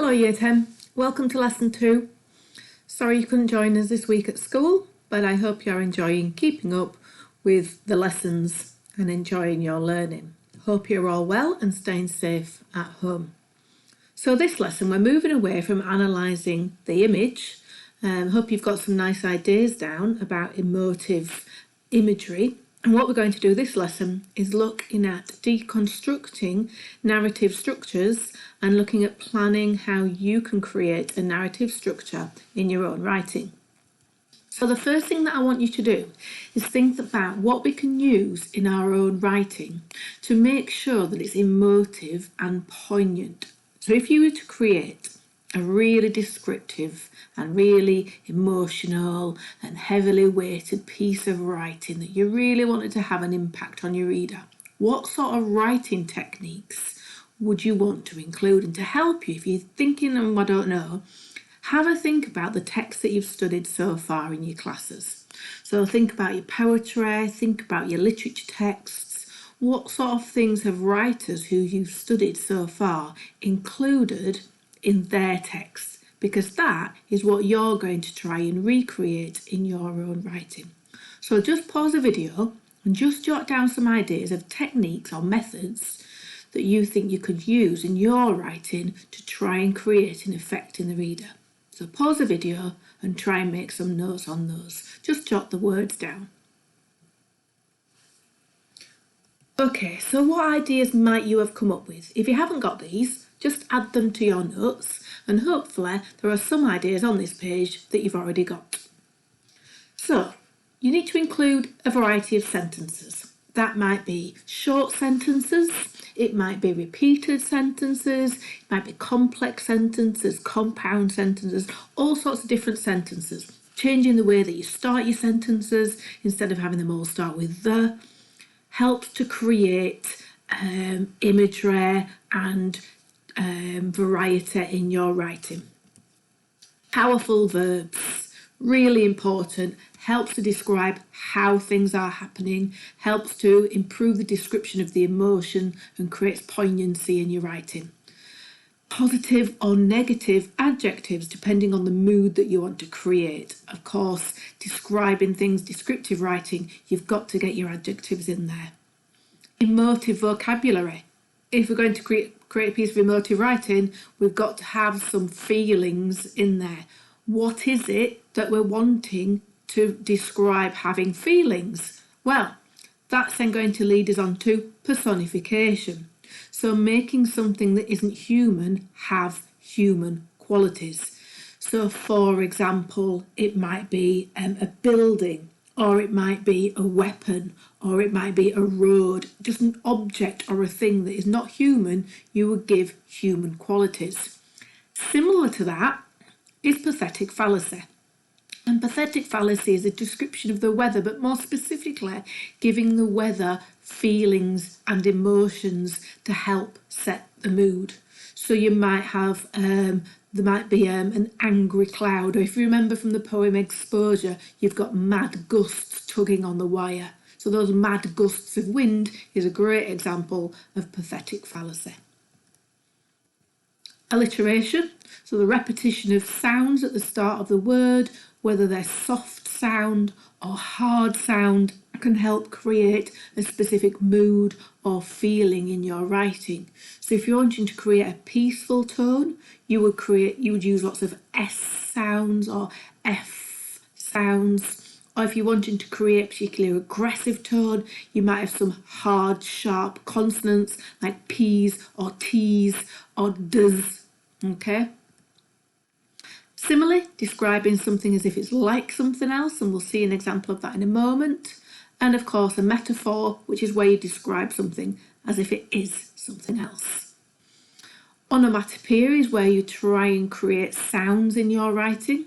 Hello Year 10, welcome to lesson 2. Sorry you couldn't join us this week at school, but I hope you're enjoying keeping up with the lessons and enjoying your learning. Hope you're all well and staying safe at home. So this lesson we're moving away from analysing the image. Hope you've got some nice ideas down about emotive imagery. And what we're going to do this lesson is looking at deconstructing narrative structures and looking at planning how you can create a narrative structure in your own writing. So the first thing that I want you to do is think about what we can use in our own writing to make sure that it's emotive and poignant. So if you were to create a really descriptive and really emotional and heavily weighted piece of writing that you really wanted to have an impact on your reader, what sort of writing techniques would you want to include? And to help you, if you're thinking, I don't know, have a think about the text that you've studied so far in your classes. So think about your poetry, think about your literature texts. What sort of things have writers who you've studied so far included in their text? Because that is what you're going to try and recreate in your own writing. So just pause the video and just jot down some ideas of techniques or methods that you think you could use in your writing to try and create an effect in the reader. So pause the video and try and make some notes on those. Just jot the words down. Okay, so what ideas might you have come up with? If you haven't got these, just add them to your notes and hopefully there are some ideas on this page that you've already got. So, you need to include a variety of sentences. That might be short sentences, it might be repeated sentences, it might be complex sentences, compound sentences, all sorts of different sentences. Changing the way that you start your sentences instead of having them all start with the helps to create imagery and variety in your writing. Powerful verbs, really important, helps to describe how things are happening, helps to improve the description of the emotion and creates poignancy in your writing. Positive or negative adjectives depending on the mood that you want to create. Of course, describing things, descriptive writing, you've got to get your adjectives in there. Emotive vocabulary. If we're going to create a piece of emotive writing, we've got to have some feelings in there. What is it that we're wanting to describe having feelings? Well, that's then going to lead us on to personification. So making something that isn't human have human qualities. So for example, it might be a building, or it might be a weapon, or it might be a road, just an object or a thing that is not human, you would give human qualities. Similar to that is pathetic fallacy. And pathetic fallacy is a description of the weather, but more specifically giving the weather feelings and emotions to help set the mood. So you might have, there might be an angry cloud, or if you remember from the poem Exposure, you've got mad gusts tugging on the wire. So those mad gusts of wind is a great example of pathetic fallacy. Alliteration, so the repetition of sounds at the start of the word, whether they're soft sound or hard sound, can help create a specific mood or feeling in your writing. So if you're wanting to create a peaceful tone, you would use lots of S sounds or F sounds. Or if you're wanting to create a particularly aggressive tone, you might have some hard, sharp consonants like P's or T's or D's. Okay? Similarly, describing something as if it's like something else, and we'll see an example of that in a moment. And of course, a metaphor, which is where you describe something as if it is something else. Onomatopoeia is where you try and create sounds in your writing.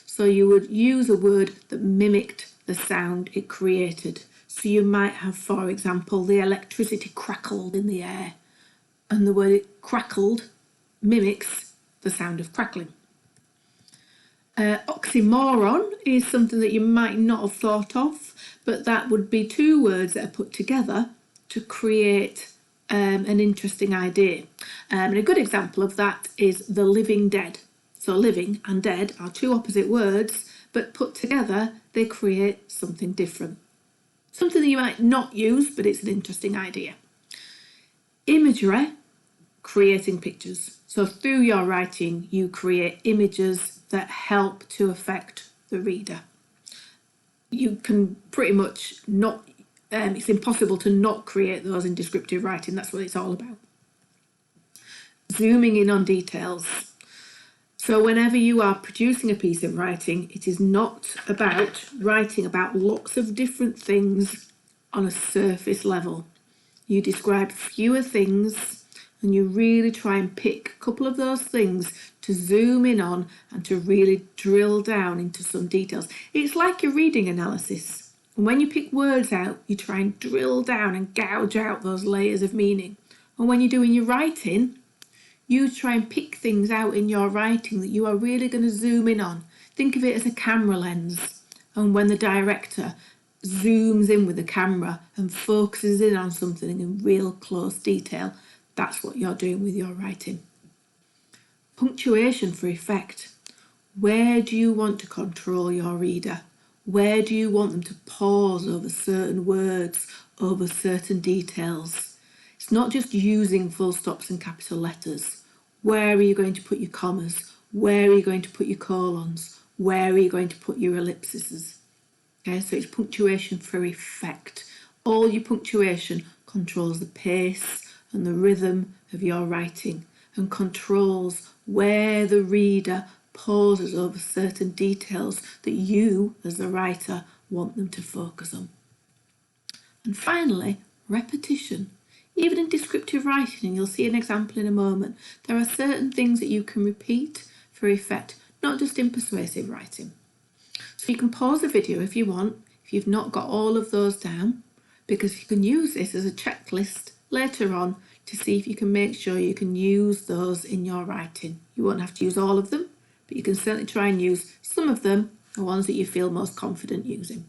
So you would use a word that mimicked the sound it created. So you might have, for example, the electricity crackled in the air, and the word it crackled mimics the sound of crackling. Oxymoron is something that you might not have thought of, but that would be two words that are put together to create an interesting idea. And a good example of that is the living dead. So living and dead are two opposite words, but put together they create something different. Something that you might not use, but it's an interesting idea. Imagery, creating pictures. So through your writing, you create images that help to affect the reader. You can pretty much not, it's impossible to not create those in descriptive writing. That's what it's all about. Zooming in on details. So whenever you are producing a piece of writing, it is not about writing about lots of different things on a surface level. You describe fewer things and you really try and pick a couple of those things to zoom in on and to really drill down into some details. It's like your reading analysis. And when you pick words out, you try and drill down and gouge out those layers of meaning. And when you're doing your writing, you try and pick things out in your writing that you are really going to zoom in on. Think of it as a camera lens. And when the director zooms in with the camera and focuses in on something in real close detail, that's what you're doing with your writing. Punctuation for effect. Where do you want to control your reader? Where do you want them to pause over certain words, over certain details? It's not just using full stops and capital letters. Where are you going to put your commas? Where are you going to put your colons? Where are you going to put your ellipses? Okay, so it's punctuation for effect. All your punctuation controls the pace and the rhythm of your writing and controls where the reader pauses over certain details that you, as the writer, want them to focus on. And finally, repetition. Even in descriptive writing, and you'll see an example in a moment, there are certain things that you can repeat for effect, not just in persuasive writing. So you can pause the video if you want, if you've not got all of those down, because you can use this as a checklist later on to see if you can make sure you can use those in your writing. You won't have to use all of them, but you can certainly try and use some of them, the ones that you feel most confident using.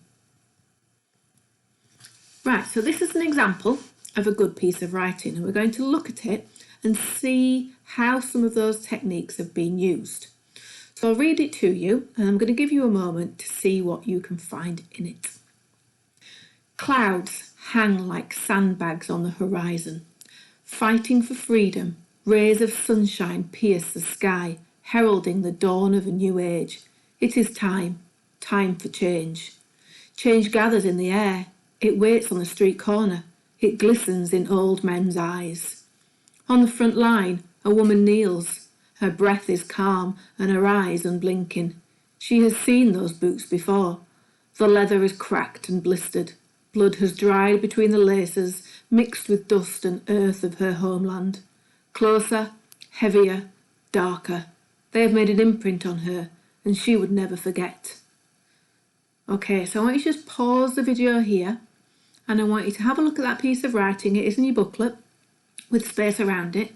Right, so this is an example of a good piece of writing, and we're going to look at it and see how some of those techniques have been used. So I'll read it to you, and I'm going to give you a moment to see what you can find in it. Clouds hang like sandbags on the horizon. Fighting for freedom, rays of sunshine pierce the sky, heralding the dawn of a new age. It is time for change. Change gathers in the air. It waits on the street corner. It glistens in old men's eyes. On the front line, a woman kneels. Her breath is calm and her eyes unblinking. She has seen those boots before. The leather is cracked and blistered. Blood has dried between the laces, mixed with dust and earth of her homeland. Closer, heavier, darker. They have made an imprint on her, and she would never forget. Okay, so I want you to just pause the video here, and I want you to have a look at that piece of writing. It is in your booklet with space around it,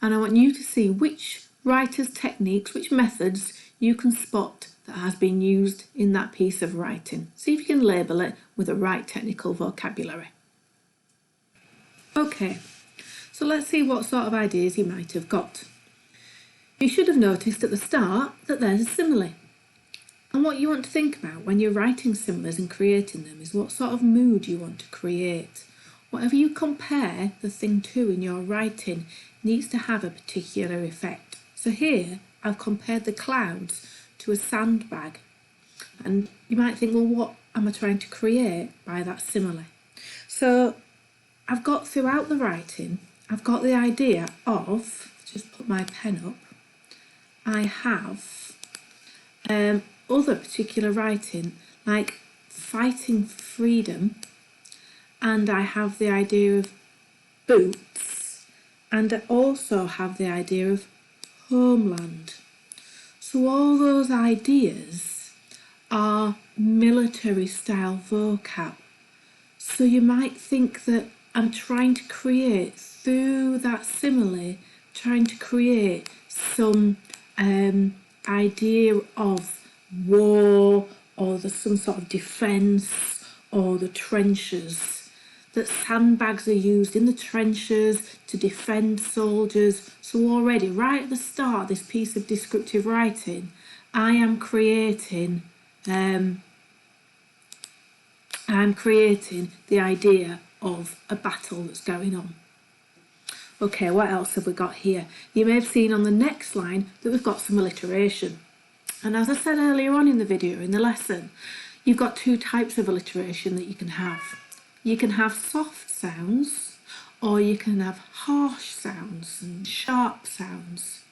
and I want you to see which writer's techniques, which methods you can spot that has been used in that piece of writing. See if you can label it with the right technical vocabulary. Okay, so let's see what sort of ideas you might have got. You should have noticed at the start that there's a simile. And what you want to think about when you're writing similes and creating them is what sort of mood you want to create. Whatever you compare the thing to in your writing needs to have a particular effect. So here I've compared the clouds to a sandbag. And you might think, well, what am I trying to create by that simile? So I've got throughout the writing, I've got the idea of, just put my pen up, I have other particular writing, like fighting for freedom, and I have the idea of boots, and I also have the idea of homeland. So all those ideas are military style vocab. So you might think that I'm trying to create, through that simile, trying to create some idea of war, or some sort of defence, or the trenches. that sandbags are used in the trenches to defend soldiers. So already, right at the start of this piece of descriptive writing, I am creating the idea of a battle that's going on. Okay, what else have we got here? You may have seen on the next line that we've got some alliteration. And as I said earlier on in the video, in the lesson, you've got two types of alliteration that you can have. You can have soft sounds, or you can have harsh sounds and sharp sounds.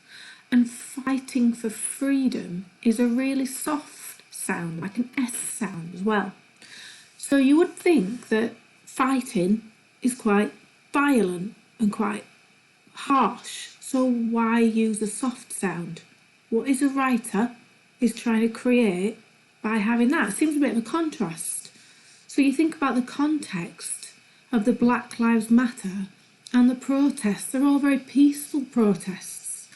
And fighting for freedom is a really soft sound, like an S sound as well. So you would think that fighting is quite violent and quite harsh. So why use a soft sound? What is a writer is trying to create by having that? It seems a bit of a contrast. So you think about the context of the Black Lives Matter and the protests. They're all very peaceful protests.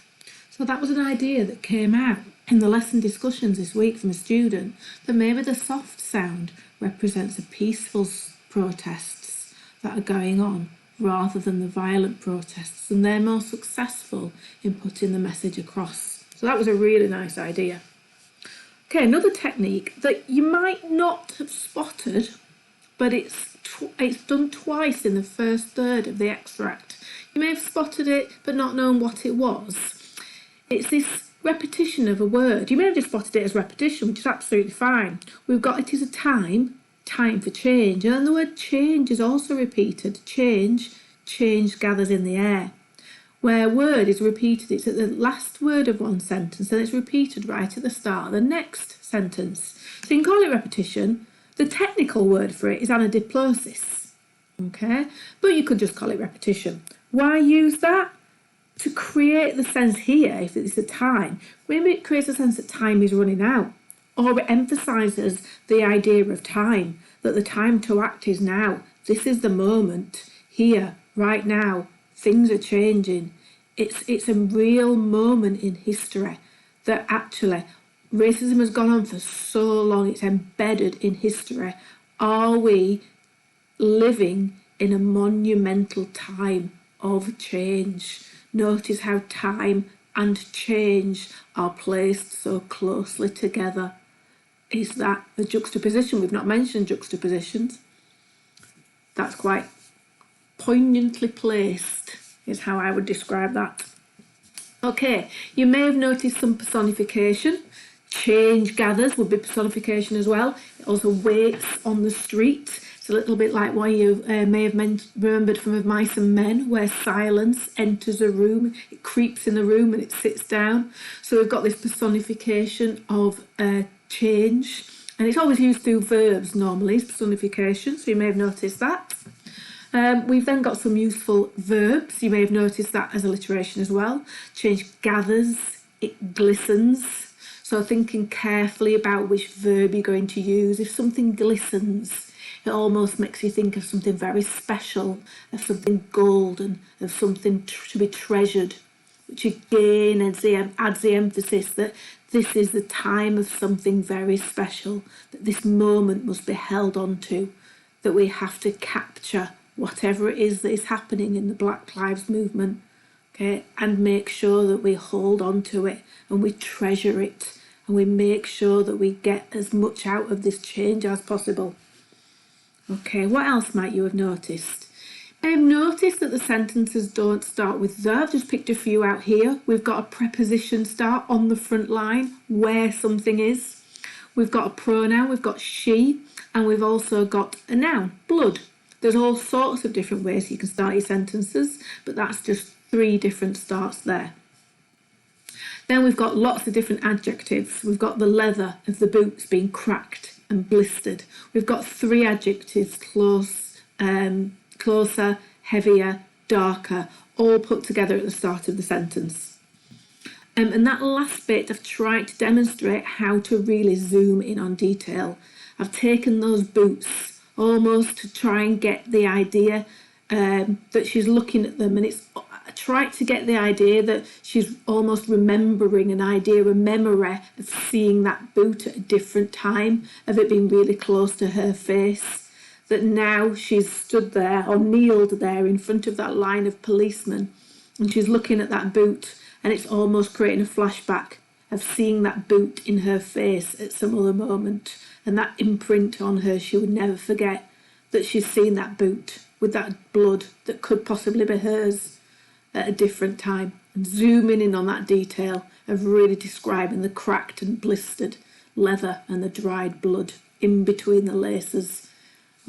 So that was an idea that came out in the lesson discussions this week from a student, that maybe the soft sound represents the peaceful protests that are going on rather than the violent protests, and they're more successful in putting the message across. So that was a really nice idea. Okay, another technique that you might not have spotted, but it's done twice in the first third of the extract. You may have spotted it but not known what it was. It's this repetition of a word. You may have just spotted it as repetition, which is absolutely fine. We've got it as a time for change, and then the word change is also repeated. Change gathers in the air. Where a word is repeated, it's at the last word of one sentence, and it's repeated right at the start of the next sentence. So you can call it repetition. The technical word for it is anadiplosis, okay? But you could just call it repetition. Why use that? To create the sense here, if it's a time, maybe it creates a sense that time is running out, or it emphasises the idea of time, that the time to act is now. This is the moment, here, right now. Things are changing. It's a real moment in history that actually racism has gone on for so long, it's embedded in history. Are we living in a monumental time of change? Notice how time and change are placed so closely together. Is that a juxtaposition? We've not mentioned juxtapositions. That's quite poignantly placed, is how I would describe that. Okay, you may have noticed some personification. Change gathers would be personification as well. It also waits on the street. It's a little bit like what you may have remembered from Of Mice and Men, where silence enters a room, it creeps in the room and it sits down. So we've got this personification of change, and it's always used through verbs normally, it's personification, so you may have noticed that. We've then got some useful verbs. You may have noticed that as alliteration as well. Change gathers, it glistens. So thinking carefully about which verb you're going to use. If something glistens, it almost makes you think of something very special, of something golden, of something to be treasured, which again adds the emphasis that this is the time of something very special, that this moment must be held on to, that we have to capture whatever it is that is happening in the Black Lives Movement, okay, and make sure that we hold on to it and we treasure it and we make sure that we get as much out of this change as possible. Okay, what else might you have noticed? I've noticed that the sentences don't start with the. I've just picked a few out here. We've got a preposition start on the front line, where something is. We've got a pronoun, we've got she, and we've also got a noun, blood. There's all sorts of different ways you can start your sentences, but that's just 3 different starts there. Then we've got lots of different adjectives. We've got the leather of the boots being cracked and blistered. We've got 3 adjectives, closer, heavier, darker, all put together at the start of the sentence. And that last bit, I've tried to demonstrate how to really zoom in on detail. I've taken those boots almost to try and get the idea that she's looking at them, and I tried to get the idea that she's almost remembering an idea, a memory of seeing that boot at a different time, of it being really close to her face, that now she's stood there or kneeled there in front of that line of policemen and she's looking at that boot, and it's almost creating a flashback of seeing that boot in her face at some other moment, and that imprint on her, she would never forget that she's seen that boot with that blood that could possibly be hers at a different time, and zooming in on that detail of really describing the cracked and blistered leather and the dried blood in between the laces.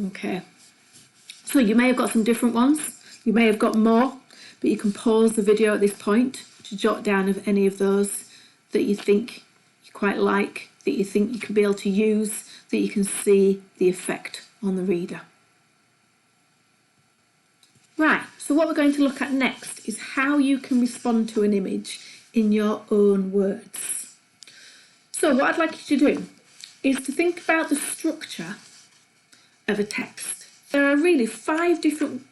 Okay, so you may have got some different ones, you may have got more, but you can pause the video at this point to jot down of any of those that you think you quite like, that you think you can be able to use, that you can see the effect on the reader. Right, so what we're going to look at next is how you can respond to an image in your own words. So what I'd like you to do is to think about the structure of a text. There are really five different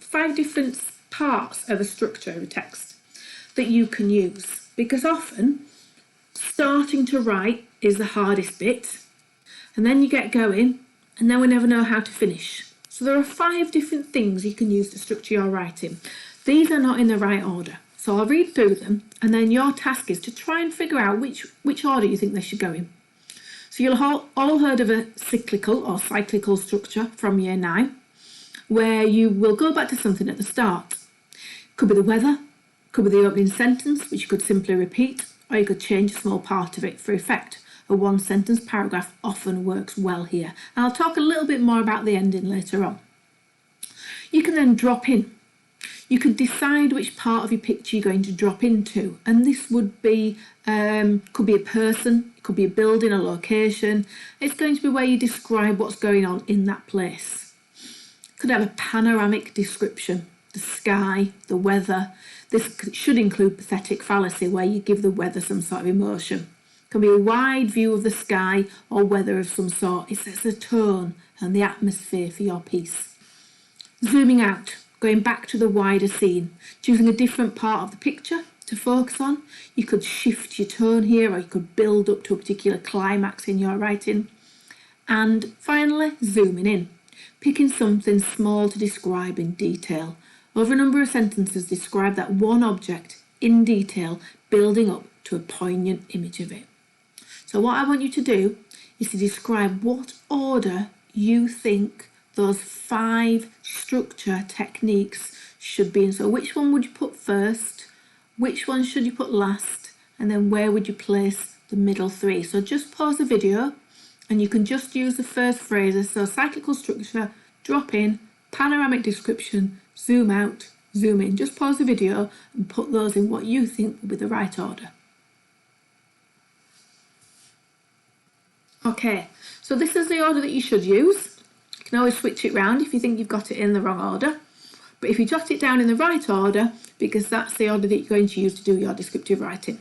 parts of a structure of a text that you can use, because often starting to write is the hardest bit, and then you get going and then we never know how to finish. So there are 5 different things you can use to structure your writing. These are not in the right order, so I'll read through them, and then your task is to try and figure out which order you think they should go in. So you'll all heard of a cyclical or cyclical structure from year 9, where you will go back to something at the start. Could be the weather, could be the opening sentence, which you could simply repeat, or you could change a small part of it for effect. A 1-sentence paragraph often works well here. And I'll talk a little bit more about the ending later on. You can then drop in. You could decide which part of your picture you're going to drop into, and this would be, could be a person, it could be a building, a location. It's going to be where you describe what's going on in that place. Could have a panoramic description, the sky, the weather. This should include pathetic fallacy, where you give the weather some sort of emotion. It can be a wide view of the sky or weather of some sort. It sets the tone and the atmosphere for your piece. Zooming out, going back to the wider scene, choosing a different part of the picture to focus on. You could shift your tone here, or you could build up to a particular climax in your writing. And finally, zooming in, picking something small to describe in detail. Over a number of sentences, describe that one object in detail, building up to a poignant image of it. So what I want you to do is to describe what order you think those 5 structure techniques should be in. So which one would you put first, which one should you put last, and then where would you place the middle 3. So just pause the video and you can just use the first phrases. So cyclical structure, drop in, panoramic description, zoom out, zoom in. Just pause the video and put those in what you think would be the right order. Okay, so this is the order that you should use. You can always switch it round if you think you've got it in the wrong order. But if you jot it down in the right order, because that's the order that you're going to use to do your descriptive writing.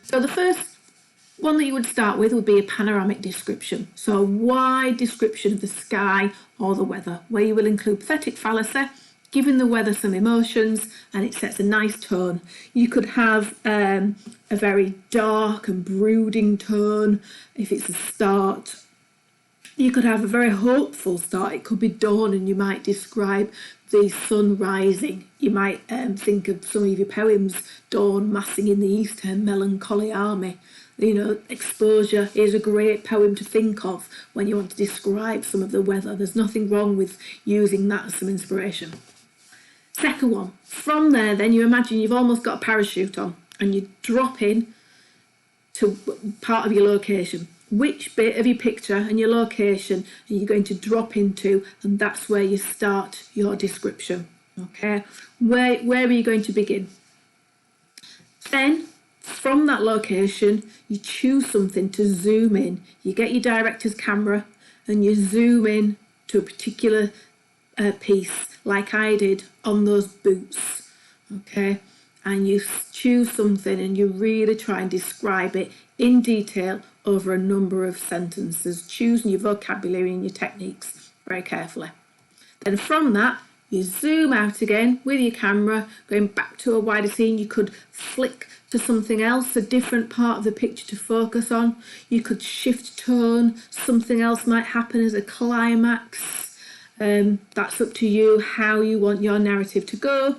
So the first one that you would start with would be a panoramic description. So a wide description of the sky or the weather, where you will include pathetic fallacy, giving the weather some emotions, and it sets a nice tone. You could have a very dark and brooding tone if it's a start. You could have a very hopeful start. It could be dawn, and you might describe the sun rising. You might think of some of your poems, dawn massing in the east, her melancholy army. You know, exposure is a great poem to think of when you want to describe some of the weather. There's nothing wrong with using that as some inspiration. Second one, from there then you imagine you've almost got a parachute on and you drop in to part of your location. Which bit of your picture and your location are you going to drop into, and that's where you start your description. Okay, where are you going to begin? Then from that location you choose something to zoom in. You get your director's camera and you zoom in to a particular piece, like I did on those boots. Okay, and you choose something and you really try and describe it in detail over a number of sentences, choosing your vocabulary and your techniques very carefully. Then from that you zoom out again with your camera, going back to a wider scene. You could flick to something else, a different part of the picture to focus on. You could shift tone, something else might happen as a climax. That's up to you how you want your narrative to go.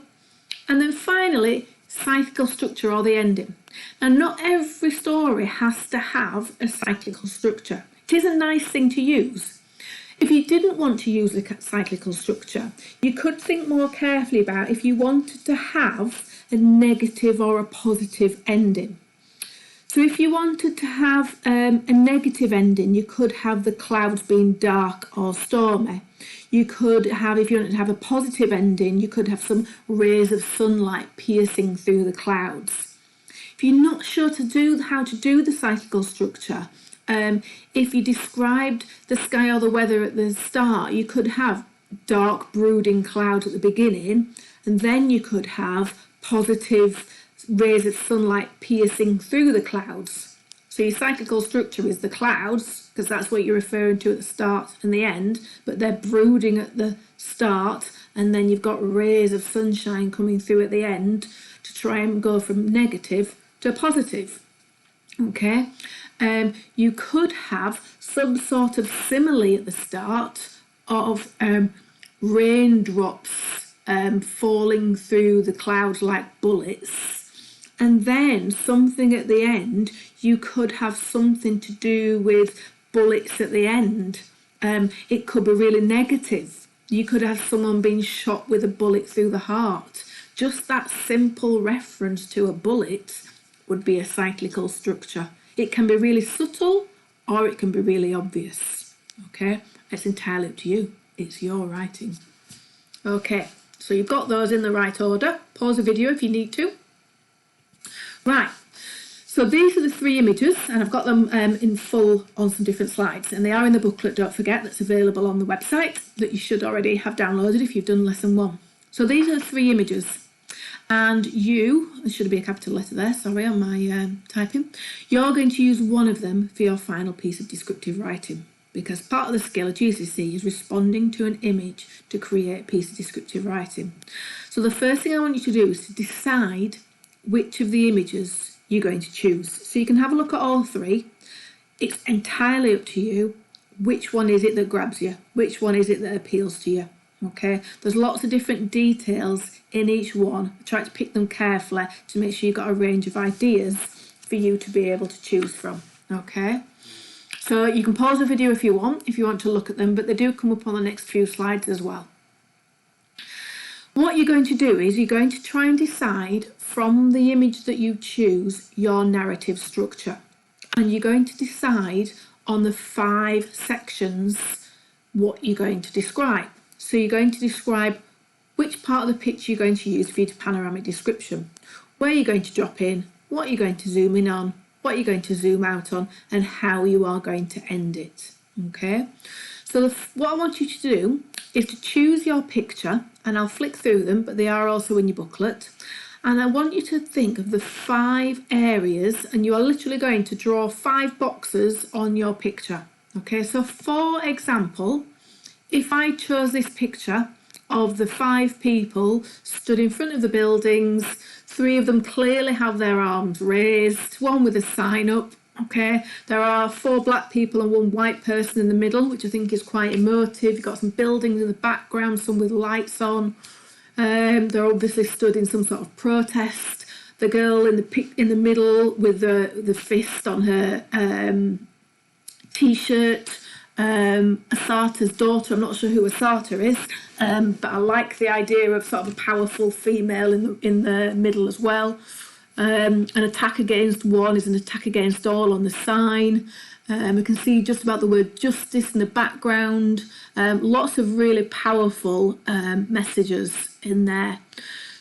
And then finally, cyclical structure or the ending. Now, not every story has to have a cyclical structure. It is a nice thing to use. If you didn't want to use a cyclical structure, you could think more carefully about if you wanted to have a negative or a positive ending. So if you wanted to have a negative ending, you could have the clouds being dark or stormy. You could have, if you wanted to have a positive ending, you could have some rays of sunlight piercing through the clouds. If you're not sure how to do the cyclical structure, if you described the sky or the weather at the start, you could have dark brooding clouds at the beginning, and then you could have positive rays of sunlight piercing through the clouds. So your cyclical structure is the clouds, because that's what you're referring to at the start and the end, but they're brooding at the start, and then you've got rays of sunshine coming through at the end to try and go from negative to positive. Okay, you could have some sort of simile at the start of raindrops falling through the clouds like bullets. And then something at the end, you could have something to do with bullets at the end. It could be really negative. You could have someone being shot with a bullet through the heart. Just that simple reference to a bullet would be a cyclical structure. It can be really subtle or it can be really obvious. Okay, it's entirely up to you. It's your writing. Okay, so you've got those in the right order. Pause the video if you need to. Right, so these are the 3 images, and I've got them in full on some different slides, and they are in the booklet, don't forget, that's available on the website that you should already have downloaded if you've done lesson 1. So these are the 3 images, and there should be a capital letter there, sorry, on my typing. You're going to use one of them for your final piece of descriptive writing, because part of the skill at GCSE is responding to an image to create a piece of descriptive writing. So the first thing I want you to do is to decide which of the images you're going to choose. So you can have a look at all 3. It's entirely up to you. Which one is it that grabs you? Which one is it that appeals to you? Okay, there's lots of different details in each one. Try to pick them carefully to make sure you've got a range of ideas for you to be able to choose from. Okay, so you can pause the video if you want to look at them, but they do come up on the next few slides as well. What you're going to do is you're going to try and decide from the image that you choose your narrative structure, and you're going to decide on the 5 sections what you're going to describe. So you're going to describe which part of the picture you're going to use for your panoramic description, where you're going to drop in, what you're going to zoom in on, what you're going to zoom out on, and how you are going to end it. Okay, so what I want you to do is to choose your picture, and I'll flick through them, but they are also in your booklet. And I want you to think of the 5 areas, and you are literally going to draw 5 boxes on your picture. Okay, so for example, if I chose this picture of the 5 people stood in front of the buildings, 3 of them clearly have their arms raised, one with a sign up. Okay, there are 4 black people and 1 white person in the middle, which I think is quite emotive. You've got some buildings in the background, some with lights on. They're obviously stood in some sort of protest. The girl in the middle with the fist on her t-shirt, Asata's daughter. I'm not sure who Asata is, but I like the idea of sort of a powerful female in the middle as well. An attack against one is an attack against all on the sign. We can see just about the word justice in the background. Lots of really powerful messages in there.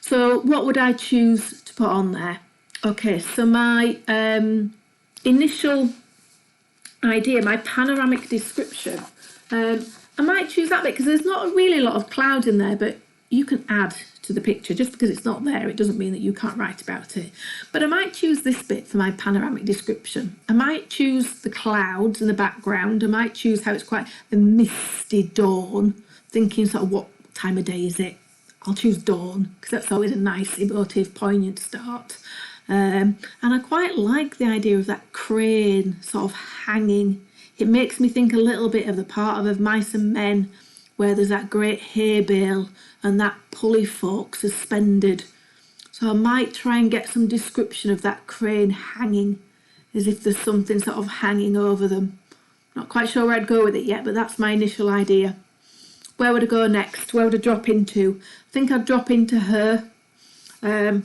So what would I choose to put on there? Okay, so my initial idea, my panoramic description, I might choose that bit because there's not really a lot of clouds in there, but you can add to the picture. Just because it's not there, it doesn't mean that you can't write about it. But I might choose this bit for my panoramic description. I might choose the clouds in the background. I might choose how it's quite a misty dawn, thinking sort of what time of day is it? I'll choose dawn because that's always a nice, emotive, poignant start. And I quite like the idea of that crane sort of hanging. It makes me think a little bit of the part of Mice and Men where there's that great hay bale and that pulley fork suspended. So I might try and get some description of that crane hanging, as if there's something sort of hanging over them. Not quite sure where I'd go with it yet, but that's my initial idea. Where would I go next? Where would I drop into? I think I'd drop into her, and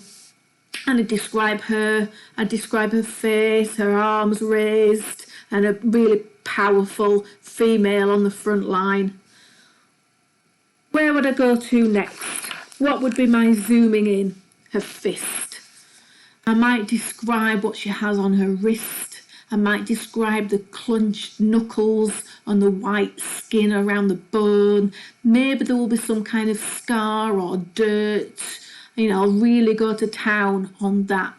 I'd describe her. I'd describe her face, her arms raised, and a really powerful female on the front line. Where would I go to next? What would be my zooming in? Her fist. I might describe what she has on her wrist. I might describe the clenched knuckles on the white skin around the bone. Maybe there will be some kind of scar or dirt. You know, I'll really go to town on that,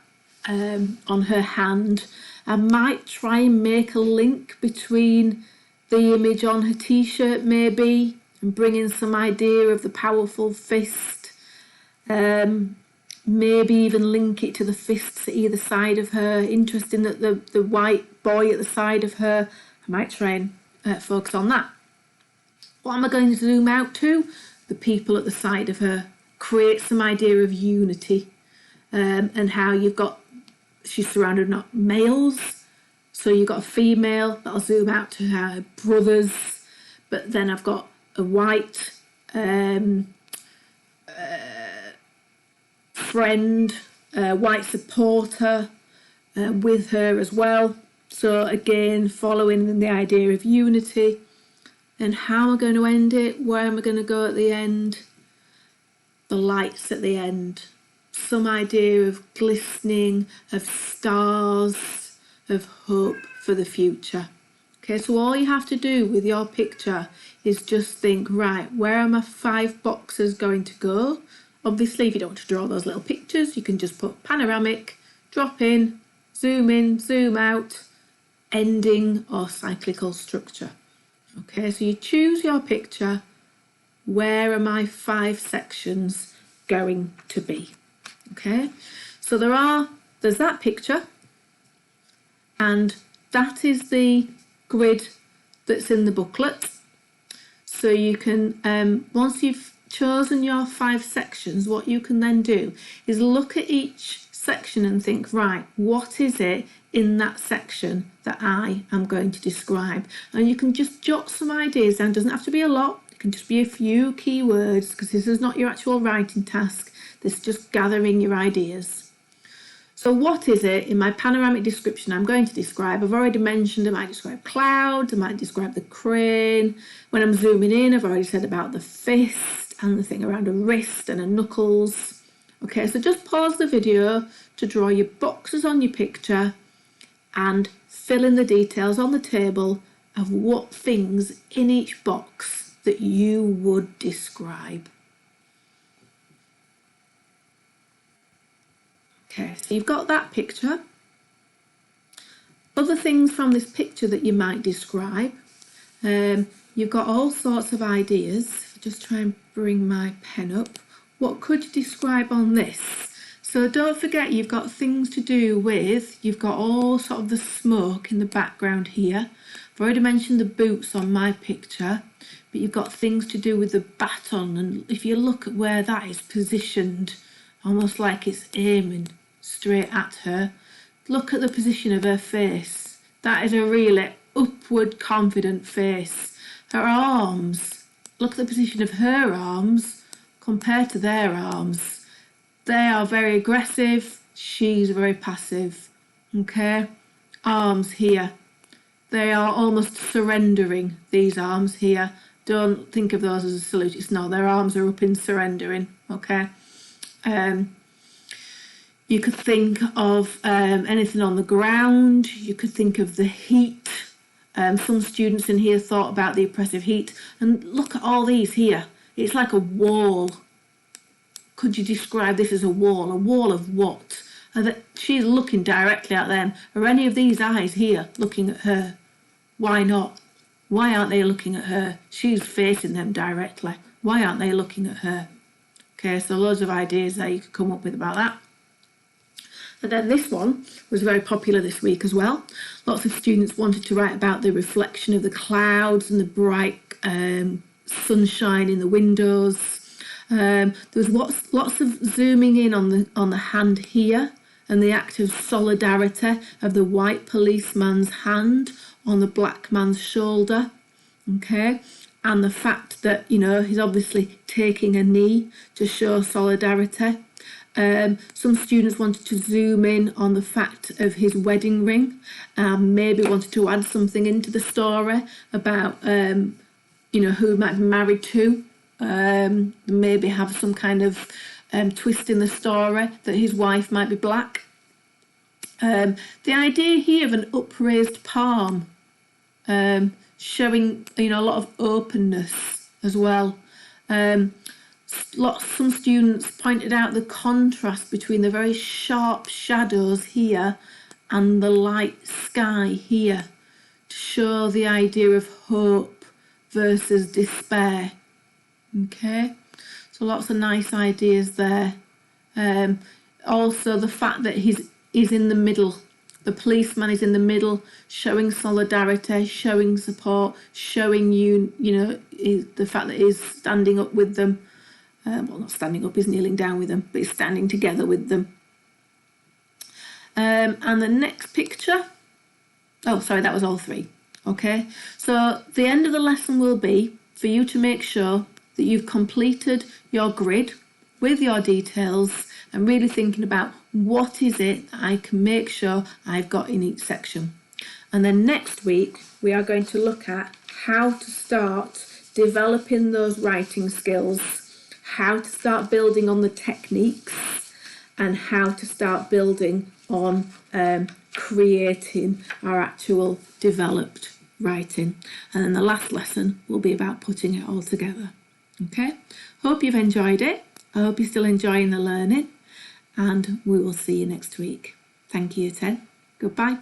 on her hand. I might try and make a link between the image on her t-shirt maybe, and bring in some idea of the powerful fist. Maybe even link it to the fists at either side of her. Interesting that the white boy at the side of her, I might try and focus on that. What am I going to zoom out to? The people at the side of her. Create some idea of unity, and how she's surrounded not males, so you've got a female that'll zoom out to her brothers, but then I've got a white friend, white supporter with her as well. So again, following the idea of unity. And how am I going to end it? Where am I going to go at the end? The lights at the end. Some idea of glistening, of stars, of hope for the future. Okay, so all you have to do with your picture is just think, right, where are my 5 boxes going to go? Obviously, if you don't want to draw those little pictures, you can just put panoramic, drop in, zoom out, ending or cyclical structure. Okay, so you choose your picture. Where are my 5 sections going to be? Okay, so there's that picture, and that is the grid that's in the booklet. So you can, once you've chosen your 5 sections, what you can then do is look at each section and think, right, what is it in that section that I am going to describe? And you can just jot some ideas down. It doesn't have to be a lot. It can just be a few keywords, because this is not your actual writing task. This is just gathering your ideas. So what is it in my panoramic description I'm going to describe? I've already mentioned I might describe clouds, I might describe the crane. When I'm zooming in, I've already said about the fist and the thing around a wrist and a knuckles. Okay, so just pause the video to draw your boxes on your picture and fill in the details on the table of what things in each box that you would describe. Okay, so you've got that picture. Other things from this picture that you might describe. You've got all sorts of ideas. Just try and bring my pen up. What could you describe on this? So don't forget, you've got things to do with, you've got all sort of the smoke in the background here. I've already mentioned the boots on my picture, but you've got things to do with the baton, and if you look at where that is positioned, almost like it's aiming straight at her. Look at the position of her face. That is a really upward, confident face. Her arms, look at the position of her arms compared to their arms. They are very aggressive, she's very passive. Okay, arms here. They are almost surrendering, these arms here. Don't think of those as a salute. It's not, their arms are up in surrendering. Okay. You could think of anything on the ground. You could think of the heat. Some students in here thought about the oppressive heat. And look at all these here. It's like a wall. Could you describe this as a wall? A wall of what? She's looking directly at them. Are any of these eyes here looking at her? Why not? Why aren't they looking at her? She's facing them directly. Why aren't they looking at her? Okay, so loads of ideas there you could come up with about that. And then this one was very popular this week as well. Lots of students wanted to write about the reflection of the clouds and the bright sunshine in the windows. There's lots of zooming in on the hand here, and the act of solidarity of the white policeman's hand on the black man's shoulder, okay? And the fact that, you know, he's obviously taking a knee to show solidarity. Some students wanted to zoom in on the fact of his wedding ring, maybe wanted to add something into the story about, you know, who he might be married to, maybe have some kind of twist in the story that his wife might be black. The idea here of an upraised palm, showing, you know, a lot of openness as well. Some students pointed out the contrast between the very sharp shadows here and the light sky here to show the idea of hope versus despair. Okay, so lots of nice ideas there. Also the fact that he's in the middle. The policeman is in the middle, showing solidarity, showing support, showing you know, the fact that he's standing up with them. Well, not standing up, he's kneeling down with them, but he's standing together with them. And the next picture, oh, sorry, that was all three. Okay, so the end of the lesson will be for you to make sure that you've completed your grid with your details and really thinking about what is it that I can make sure I've got in each section. And then next week, we are going to look at how to start developing those writing skills, how to start building on the techniques, and how to start building on creating our actual developed writing. And then the last lesson will be about putting it all together. Okay, hope you've enjoyed it. I hope you're still enjoying the learning, and we will see you next week. Thank you, Ted. Goodbye.